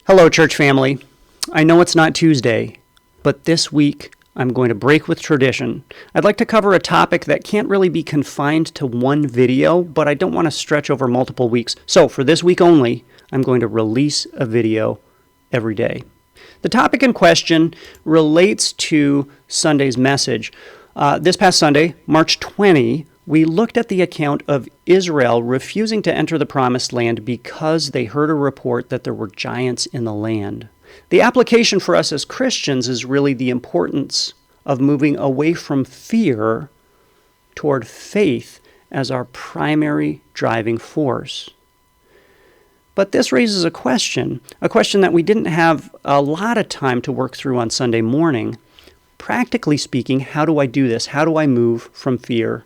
Hello, church family. I know it's not Tuesday, but this week I'm going to break with tradition. I'd like to cover a topic that can't really be confined to one video, but I don't want to stretch over multiple weeks. So for this week only, I'm going to release a video every day. The topic in question relates to Sunday's message. This past Sunday, March 20, we looked at the account of Israel refusing to enter the Promised Land because they heard a report that there were giants in the land. The application for us as Christians is really the importance of moving away from fear toward faith as our primary driving force. But this raises a question that we didn't have a lot of time to work through on Sunday morning. Practically speaking, how do I do this? How do I move from fear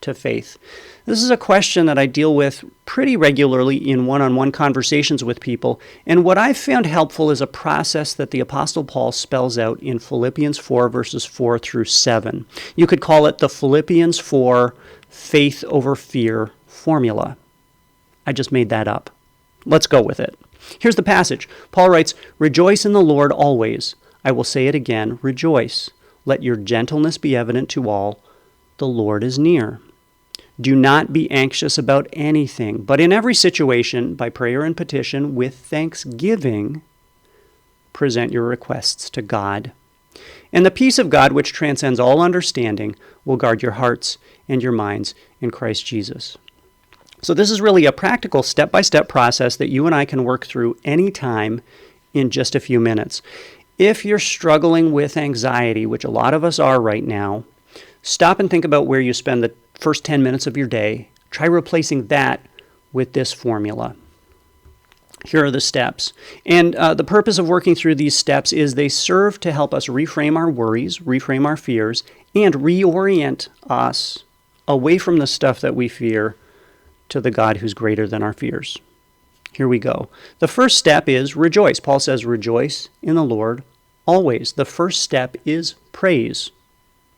to faith? This is a question that I deal with pretty regularly in one-on-one conversations with people, and what I've found helpful is a process that the Apostle Paul spells out in Philippians 4, verses 4 through 7. You could call it the Philippians 4 faith over fear formula. I just made that up. Let's go with it. Here's the passage. Paul writes, "Rejoice in the Lord always. I will say it again, rejoice. Let your gentleness be evident to all. The Lord is near. Do not be anxious about anything, but in every situation, by prayer and petition, with thanksgiving, present your requests to God. And the peace of God, which transcends all understanding, will guard your hearts and your minds in Christ Jesus." So this is really a practical step-by-step process that you and I can work through anytime in just a few minutes. If you're struggling with anxiety, which a lot of us are right now, stop and think about where you spend the first 10 minutes of your day. Try replacing that with this formula. Here are the steps. And the purpose of working through these steps is they serve to help us reframe our worries, reframe our fears, and reorient us away from the stuff that we fear to the God who's greater than our fears. Here we go. The first step is rejoice. Paul says, rejoice in the Lord always. The first step is praise.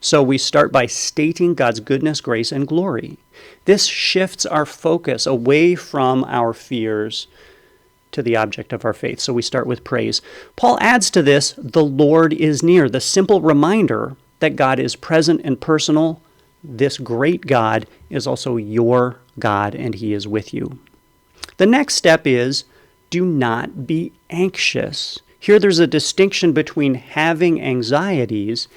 So we start by stating God's goodness, grace, and glory. This shifts our focus away from our fears to the object of our faith. So we start with praise. Paul adds to this, the Lord is near, the simple reminder that God is present and personal. This great God is also your God, and he is with you. The next step is do not be anxious. Here there's a distinction between having anxieties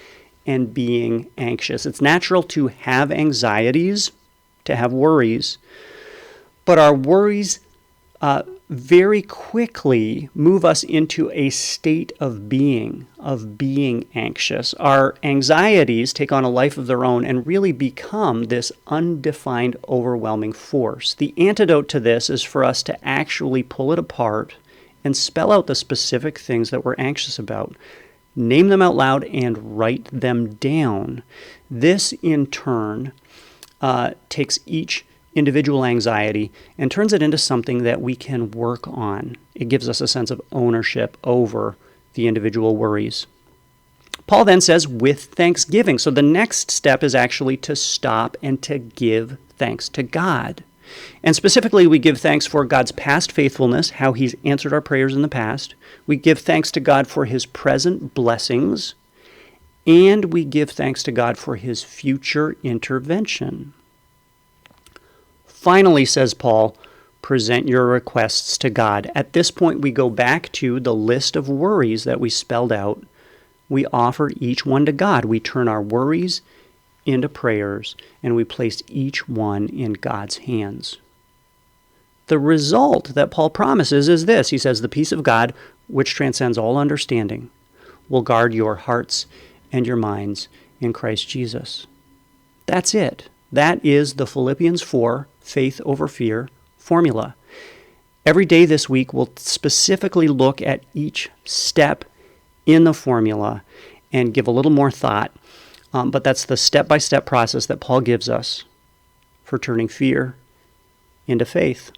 and being anxious. It's natural to have anxieties, to have worries, but our worries very quickly move us into a state of being anxious. Our anxieties take on a life of their own and really become this undefined, overwhelming force. The antidote to this is for us to actually pull it apart and spell out the specific things that we're anxious about. Name them out loud and write them down. This, in turn, takes each individual anxiety and turns it into something that we can work on. It gives us a sense of ownership over the individual worries. Paul then says, with thanksgiving. So the next step is actually to stop and to give thanks to God. And specifically, we give thanks for God's past faithfulness, how he's answered our prayers in the past. We give thanks to God for his present blessings. And we give thanks to God for his future intervention. Finally, says Paul, present your requests to God. At this point, we go back to the list of worries that we spelled out. We offer each one to God. We turn our worries into prayers, and we place each one in God's hands. The result that Paul promises is this. He says, the peace of God, which transcends all understanding, will guard your hearts and your minds in Christ Jesus. That's it. That is the Philippians 4 faith over fear formula. Every day this week, we'll specifically look at each step in the formula and give a little more thought. But that's the step-by-step process that Paul gives us for turning fear into faith.